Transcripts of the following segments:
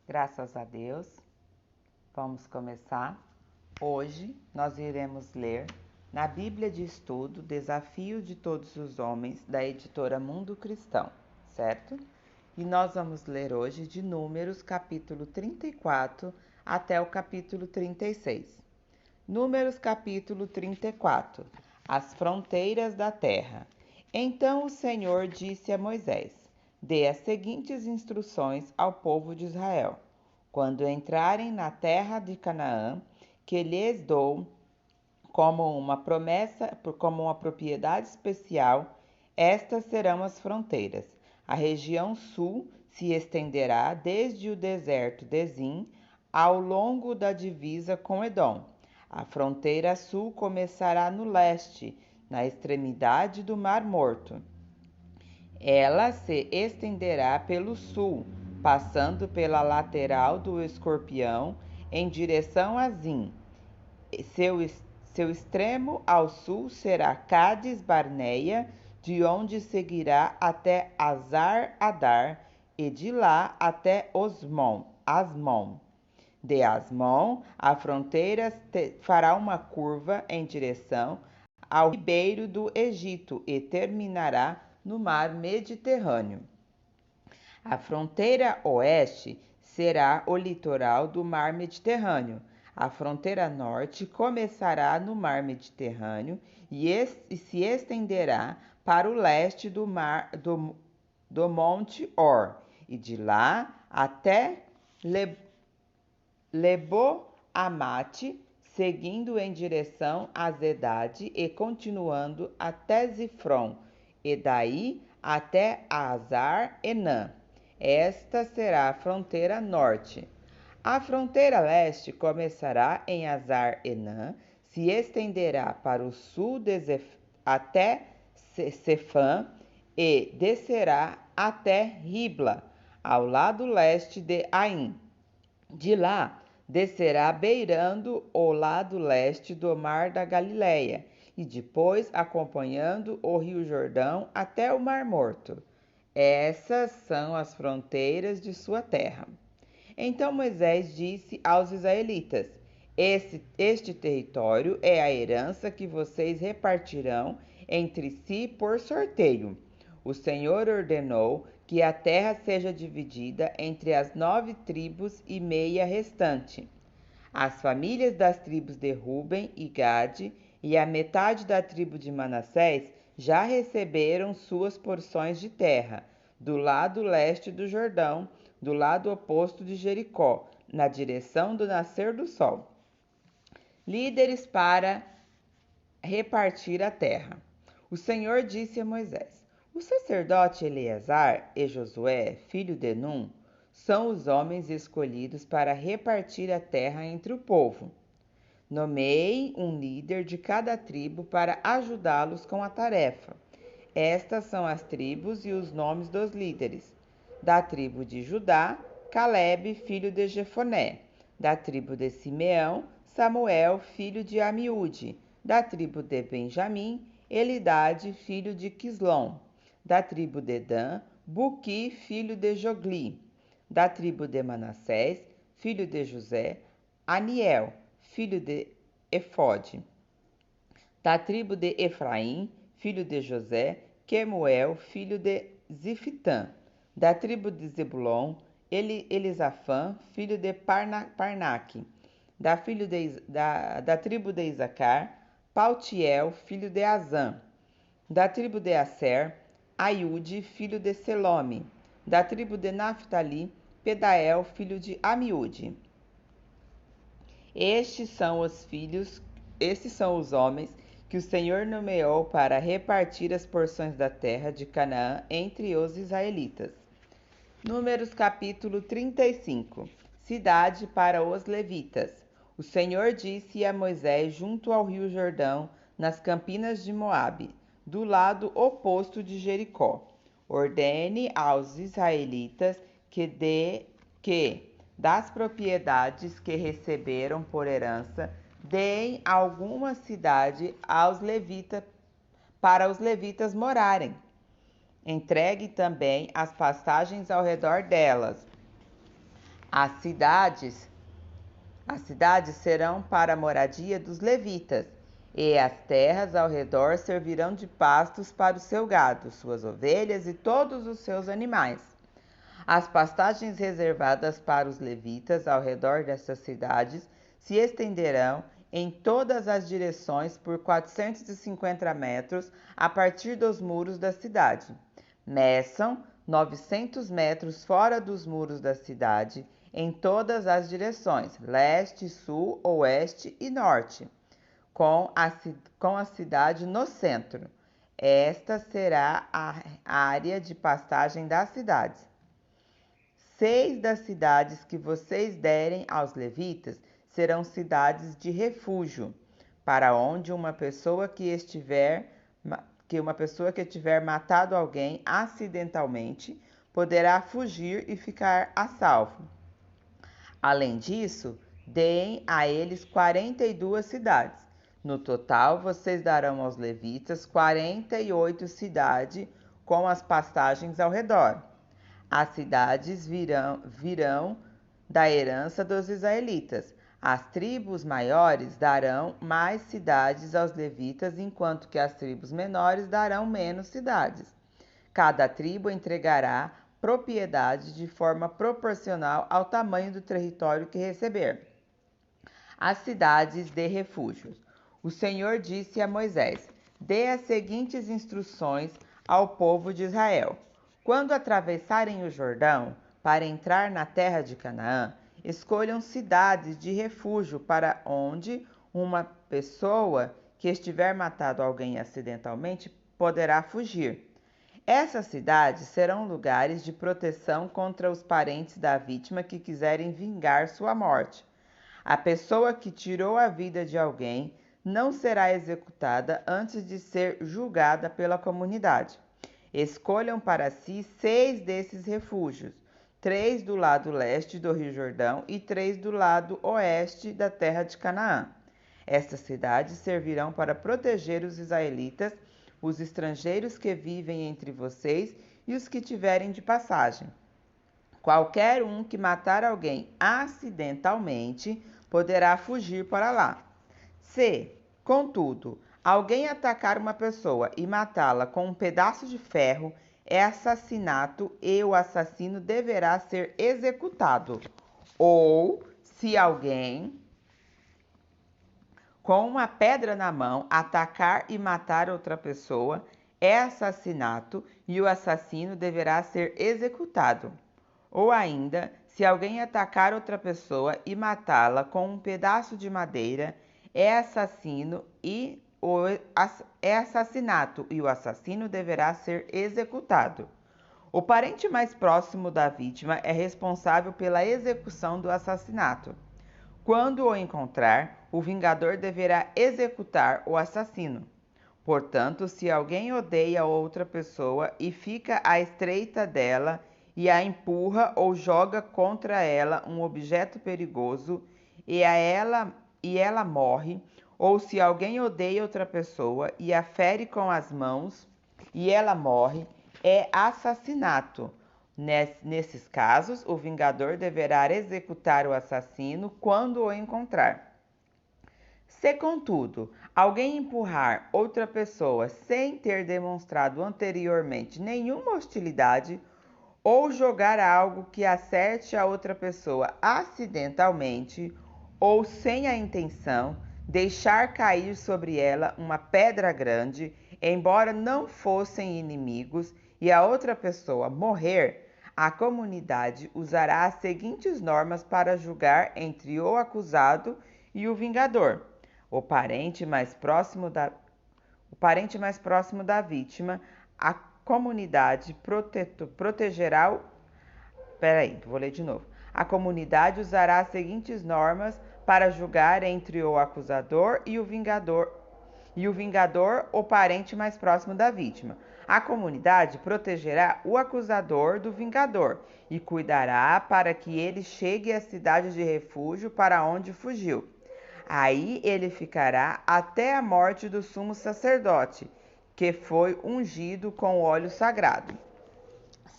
Graças a Deus, vamos começar. Hoje nós iremos ler na Bíblia de Estudo Desafio de Todos os Homens, da editora Mundo Cristão, certo? E nós vamos ler hoje de Números, capítulo 34 até o capítulo 36. Números, capítulo 34. As fronteiras da terra. Então o Senhor disse a Moisés: dê as seguintes instruções ao povo de Israel. Quando entrarem na terra de Canaã, que lhes dou como uma promessa, como uma propriedade especial, estas serão as fronteiras. A região sul se estenderá desde o deserto de Zin ao longo da divisa com Edom. A fronteira sul começará no leste, na extremidade do Mar Morto. Ela se estenderá pelo sul, passando pela lateral do Escorpião em direção a Zin. Seu extremo ao sul será Cádiz Barneia, de onde seguirá até Azar-Adar e de lá até Asmon. De Asmon, a fronteira fará uma curva em direção ao ribeiro do Egito e terminará no mar Mediterrâneo. A fronteira oeste será o litoral do mar Mediterrâneo. A fronteira norte começará no mar Mediterrâneo e se estenderá para o leste do Monte Or, e de lá até Lebo-Amate, seguindo em direção a Zedade e continuando até Zifron, e daí até Azar-Enã. Esta será a fronteira norte. A fronteira leste começará em Azar-Enã, se estenderá para o sul até Sefã e descerá até Ribla, ao lado leste de Aim. De lá, descerá beirando o lado leste do Mar da Galileia e depois acompanhando o Rio Jordão até o Mar Morto. Essas são as fronteiras de sua terra. Então Moisés disse aos israelitas: este território é a herança que vocês repartirão entre si por sorteio. O Senhor ordenou que a terra seja dividida entre as 9 tribos e meia restante. As famílias das tribos de Ruben e Gade e a metade da tribo de Manassés já receberam suas porções de terra, do lado leste do Jordão, do lado oposto de Jericó, na direção do nascer do sol. Líderes para repartir a terra. O Senhor disse a Moisés: o sacerdote Eleazar e Josué, filho de Num, são os homens escolhidos para repartir a terra entre o povo. Nomeei um líder de cada tribo para ajudá-los com a tarefa. Estas são as tribos e os nomes dos líderes. Da tribo de Judá, Calebe, filho de Jefoné. Da tribo de Simeão, Samuel, filho de Amiúde. Da tribo de Benjamim, Elidade, filho de Quislom. Da tribo de Dan, Buqui, filho de Jogli. Da tribo de Manassés, filho de José, Aniel, filho de Efode. Da tribo de Efraim, filho de José, Quemuel, filho de Zifitã. Da tribo de Zebulon, Elisafã, filho de Parnaque. Da tribo de Isacar, Paltiel, filho de Azã. Da tribo de Aser, Aiude, filho de Selome. Da tribo de Naphtali, Pedael, filho de Amiúde. Estes são os homens que o Senhor nomeou para repartir as porções da terra de Canaã entre os israelitas. Números capítulo 35. Cidade para os levitas. O Senhor disse a Moisés junto ao rio Jordão, nas campinas de Moabe, do lado oposto de Jericó: ordene aos israelitas que das propriedades que receberam por herança, deem alguma cidade para os levitas morarem. Entregue também as passagens ao redor delas, As cidades serão para a moradia dos levitas, e as terras ao redor servirão de pastos para o seu gado, suas ovelhas e todos os seus animais. As pastagens reservadas para os levitas ao redor dessas cidades se estenderão em todas as direções por 450 metros a partir dos muros da cidade. Meçam 900 metros fora dos muros da cidade, em todas as direções, leste, sul, oeste e norte, com a cidade no centro. Esta será a área de pastagem das cidades. 6 das cidades que vocês derem aos levitas serão cidades de refúgio, para onde uma pessoa que tiver matado alguém acidentalmente poderá fugir e ficar a salvo. Além disso, deem a eles 42 cidades. No total, vocês darão aos levitas 48 cidades com as pastagens ao redor. As cidades virão da herança dos israelitas. As tribos maiores darão mais cidades aos levitas, enquanto que as tribos menores darão menos cidades. Cada tribo entregará propriedade de forma proporcional ao tamanho do território que receber. As cidades de refúgios. O Senhor disse a Moisés: dê as seguintes instruções ao povo de Israel. Quando atravessarem o Jordão para entrar na terra de Canaã, escolham cidades de refúgio para onde uma pessoa que estiver matado alguém acidentalmente poderá fugir. Essas cidades serão lugares de proteção contra os parentes da vítima que quiserem vingar sua morte. A pessoa que tirou a vida de alguém não será executada antes de ser julgada pela comunidade. Escolham para si 6 desses refúgios, 3 do lado leste do Rio Jordão e 3 do lado oeste da terra de Canaã. Estas cidades servirão para proteger os israelitas, os estrangeiros que vivem entre vocês e os que tiverem de passagem. Qualquer um que matar alguém acidentalmente poderá fugir para lá. Se, contudo, alguém atacar uma pessoa e matá-la com um pedaço de ferro, é assassinato e o assassino deverá ser executado. Ou, se alguém com uma pedra na mão atacar e matar outra pessoa, é assassinato e o assassino deverá ser executado. Ou ainda, se alguém atacar outra pessoa e matá-la com um pedaço de madeira, é assassinato e o assassino deverá ser executado. O parente mais próximo da vítima é responsável pela execução do assassinato. Quando o encontrar, o vingador deverá executar o assassino. Portanto, se alguém odeia outra pessoa e fica à estreita dela e a empurra ou joga contra ela um objeto perigoso e ela morre, ou se alguém odeia outra pessoa e a fere com as mãos e ela morre, é assassinato. Nesses casos, o vingador deverá executar o assassino quando o encontrar. Se, contudo, alguém empurrar outra pessoa sem ter demonstrado anteriormente nenhuma hostilidade, ou jogar algo que acerte a outra pessoa acidentalmente ou sem a intenção, deixar cair sobre ela uma pedra grande, embora não fossem inimigos, e a outra pessoa morrer, a comunidade usará as seguintes normas para julgar entre o acusado e o vingador. O parente mais próximo da vítima, a comunidade protegerá. Vou ler de novo. A comunidade usará as seguintes normas para julgar entre o acusador e o vingador, o parente mais próximo da vítima. A comunidade protegerá o acusador do vingador e cuidará para que ele chegue à cidade de refúgio para onde fugiu. Aí ele ficará até a morte do sumo sacerdote, que foi ungido com óleo sagrado.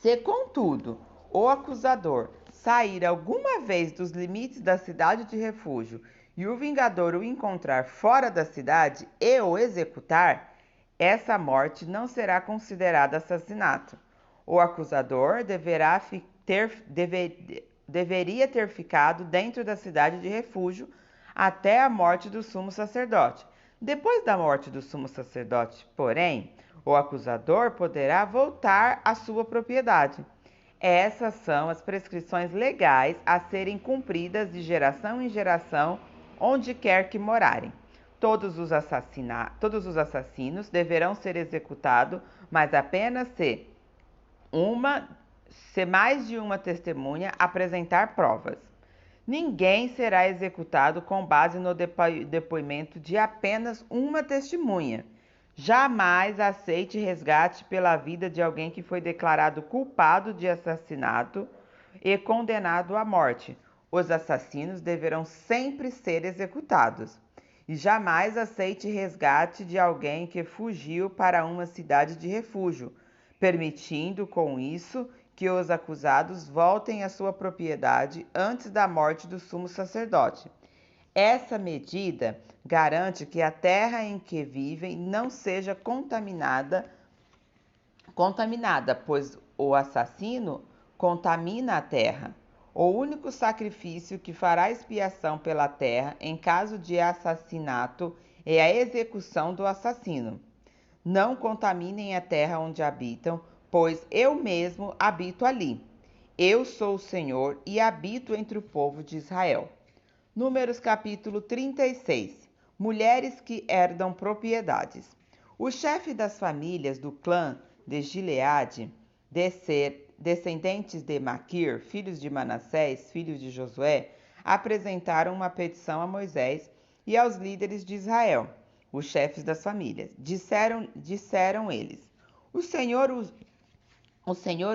Se, contudo, o acusador sair alguma vez dos limites da cidade de refúgio e o vingador o encontrar fora da cidade e o executar, essa morte não será considerada assassinato. O acusador deveria ter ficado dentro da cidade de refúgio até a morte do sumo sacerdote. Depois da morte do sumo sacerdote, porém, o acusador poderá voltar à sua propriedade. Essas são as prescrições legais a serem cumpridas de geração em geração, onde quer que morarem. Todos os assassinos deverão ser executados, mas apenas se mais de uma testemunha apresentar provas. Ninguém será executado com base no depoimento de apenas uma testemunha. Jamais aceite resgate pela vida de alguém que foi declarado culpado de assassinato e condenado à morte. Os assassinos deverão sempre ser executados. E jamais aceite resgate de alguém que fugiu para uma cidade de refúgio, permitindo com isso que os acusados voltem à sua propriedade antes da morte do sumo sacerdote. Essa medida garante que a terra em que vivem não seja contaminada, pois o assassino contamina a terra. O único sacrifício que fará expiação pela terra em caso de assassinato é a execução do assassino. Não contaminem a terra onde habitam, pois eu mesmo habito ali. Eu sou o Senhor e habito entre o povo de Israel. Números capítulo 36. Mulheres que herdam propriedades. O chefe das famílias do clã de Gileade, descendentes de Maquir, filhos de Manassés, filhos de Josué, apresentaram uma petição a Moisés e aos líderes de Israel, os chefes das famílias. Disseram eles: O Senhor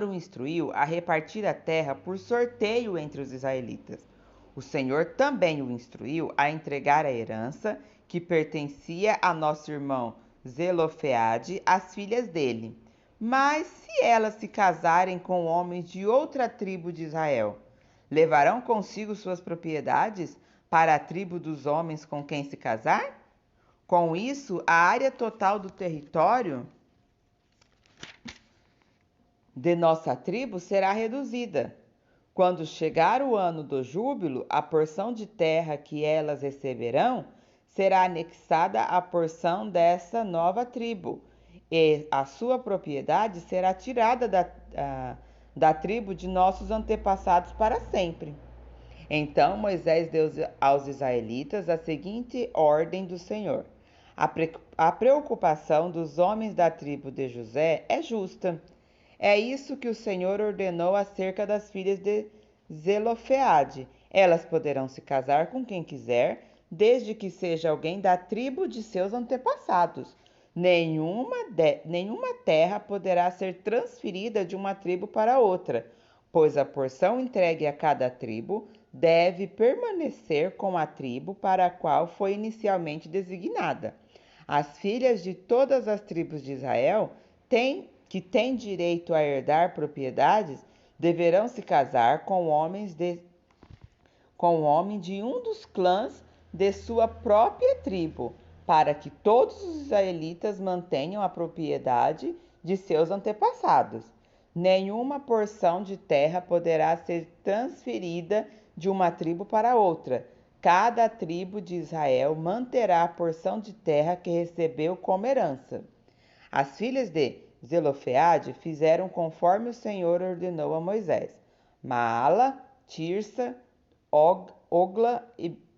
o instruiu a repartir a terra por sorteio entre os israelitas. O Senhor também o instruiu a entregar a herança que pertencia a nosso irmão Zelofeade às filhas dele. Mas se elas se casarem com homens de outra tribo de Israel, levarão consigo suas propriedades para a tribo dos homens com quem se casar? Com isso, a área total do território de nossa tribo será reduzida. Quando chegar o ano do júbilo, a porção de terra que elas receberão será anexada à porção dessa nova tribo, e a sua propriedade será tirada da tribo de nossos antepassados para sempre. Então Moisés deu aos israelitas a seguinte ordem do Senhor: a preocupação dos homens da tribo de José é justa. É isso que o Senhor ordenou acerca das filhas de Zelofeade. Elas poderão se casar com quem quiser, desde que seja alguém da tribo de seus antepassados. Nenhuma terra poderá ser transferida de uma tribo para outra, pois a porção entregue a cada tribo deve permanecer com a tribo para a qual foi inicialmente designada. As filhas de todas as tribos de Israel que têm direito a herdar propriedades deverão se casar com homem de um dos clãs de sua própria tribo, para que todos os israelitas mantenham a propriedade de seus antepassados. Nenhuma porção de terra poderá ser transferida de uma tribo para outra. Cada tribo de Israel manterá a porção de terra que recebeu como herança. As filhas de Zelofeade fizeram conforme o Senhor ordenou a Moisés. Maala, Tirsa, Ogla,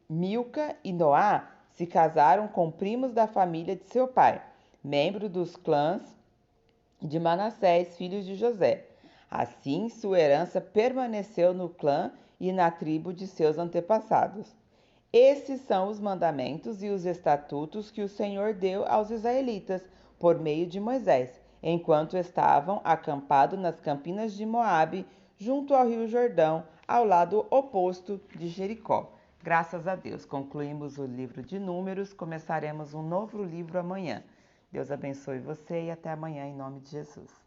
Milca e Noá se casaram com primos da família de seu pai, membro dos clãs de Manassés, filhos de José. Assim, sua herança permaneceu no clã e na tribo de seus antepassados. Esses são os mandamentos e os estatutos que o Senhor deu aos israelitas por meio de Moisés, enquanto estavam acampados nas campinas de Moabe, junto ao rio Jordão, ao lado oposto de Jericó. Graças a Deus, concluímos o livro de Números, começaremos um novo livro amanhã. Deus abençoe você e até amanhã, em nome de Jesus.